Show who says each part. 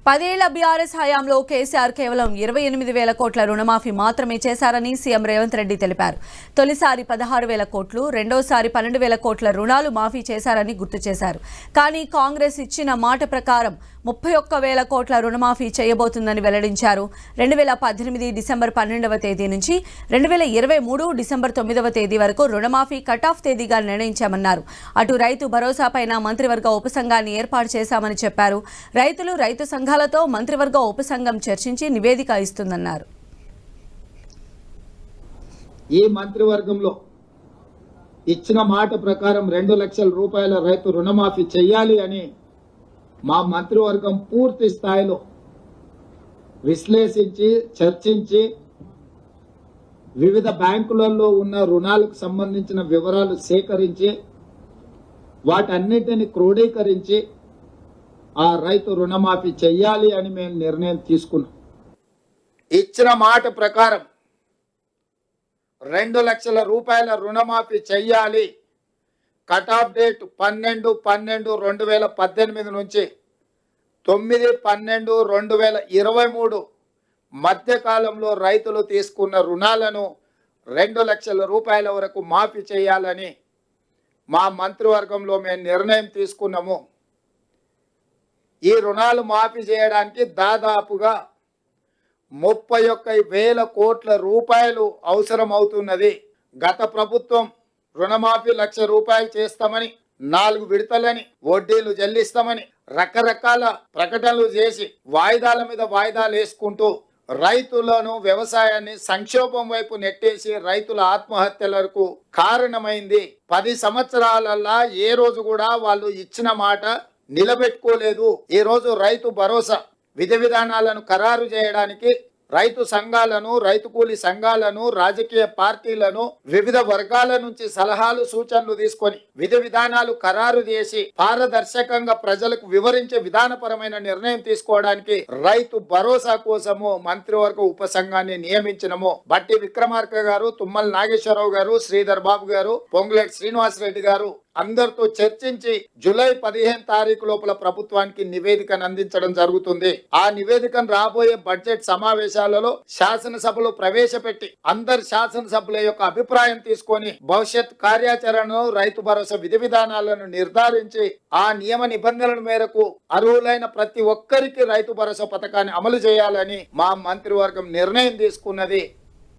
Speaker 1: 10 ఏళ్ల బీఆర్ఎస్ హయాంలో కేసీఆర్ కేవలం 28,000 కోట్ల రుణమాఫీ మాత్రమే చేశారని సీఎం రేవంత్ రెడ్డి తెలిపారు. తొలిసారి 16,000 కోట్లు, రెండోసారి 12,000 కోట్ల రుణాలు మాఫీ చేశారని గుర్తు చేశారు. కానీ కాంగ్రెస్ ఇచ్చిన మాట ప్రకారం 31,000 కోట్ల రుణమాఫీ చేయబోతుందని వెల్లడించారు. 2018 డిసెంబర్ 12వ తేదీ నుంచి 2023 డిసెంబర్ 9వ తేదీ వరకు రుణమాఫీ కటాఫ్ తేదీగా నిర్ణయించామన్నారు. అటు రైతు భరోసాపైన మంత్రివర్గ ఉపసంఘాన్ని ఏర్పాటు చేశామని చెప్పారు. రైతులు, రైతు సంఘాలతో మంత్రివర్గ ఉపసంఘం చర్చించి నివేదిక ఇస్తుందన్నారు.
Speaker 2: ఈ మంత్రివర్గంలో ఇచ్చిన మాట ప్రకారం 2 లక్షల రూపాయల రైతు రుణమాఫీ చేయాలి అని మా మంత్రివర్గం పూర్తి స్థాయిలో విశ్లేషించి చర్చించి వివిధ బ్యాంకులలో ఉన్న రుణాలకు సంబంధించిన వివరాలు సేకరించి వాటన్నిటిని క్రోడీకరించి ఆ రైతు రుణమాఫీ చేయాలి అని మేము నిర్ణయం తీసుకున్నాం. ఇచ్చిన మాట ప్రకారం 2 లక్షల రూపాయల రుణమాఫీ చెయ్యాలి. కట్ ఆఫ్ డేట్ 12/12/2018 నుంచి 9/12/2023 మధ్యకాలంలో రైతులు తీసుకున్న రుణాలను 2 లక్షల రూపాయల వరకు మాఫీ చేయాలని మా మంత్రివర్గంలో మేము నిర్ణయం తీసుకున్నాము. ఈ రుణాలు మాఫీ చేయడానికి దాదాపుగా 31,000 కోట్ల రూపాయలు అవసరం అవుతున్నది. గత ప్రభుత్వం రుణమాఫీ 1,00,000 రూపాయలు చేస్తామని, 4 విడతలని, వడ్డీలు చెల్లిస్తామని రకరకాల ప్రకటనలు చేసి వాయిదాల మీద వాయిదాలు వేసుకుంటూ రైతులను, వ్యవసాయాన్ని సంక్షోభం వైపు నెట్టేసి రైతుల ఆత్మహత్యలకు కారణమైంది. 10 సంవత్సరాలల్లా ఏ రోజు కూడా వాళ్ళు ఇచ్చిన మాట నిలబెట్టుకోలేదు. ఈ రోజు రైతు భరోసా విధి విధానాలను ఖరారు చేయడానికి రైతు సంఘాలను, రైతు కూలీ సంఘాలను, రాజకీయ పార్టీలను, వివిధ వర్గాల నుంచి సలహాలు, సూచనలు తీసుకొని విధి విధానాలు ఖరారు చేసి పారదర్శకంగా ప్రజలకు వివరించే విధానపరమైన నిర్ణయం తీసుకోవడానికి రైతు భరోసా కోసము మంత్రివర్గ ఉపసంఘాన్ని నియమించినము. బట్టి విక్రమార్క గారు, తుమ్మల నాగేశ్వరరావు గారు, శ్రీధర్ బాబు గారు, పొంగులేటి శ్రీనివాసరెడ్డి గారు అందరితో చర్చించి జూలై 15 తారీఖు లోపల ప్రభుత్వానికి నివేదికను అందించడం జరుగుతుంది. ఆ నివేదికను రాబోయే బడ్జెట్ సమావేశాలలో శాసనసభలో ప్రవేశపెట్టి అందరి శాసనసభ్యుల యొక్క అభిప్రాయం తీసుకొని భవిష్యత్ కార్యాచరణను, రైతు భరోసా విధి విధానాలను నిర్ధారించి ఆ నియమ నిబంధనల మేరకు అర్హులైన ప్రతి ఒక్కరికి రైతు భరోసా పథకాన్ని అమలు చేయాలని మా మంత్రివర్గం నిర్ణయం తీసుకున్నది.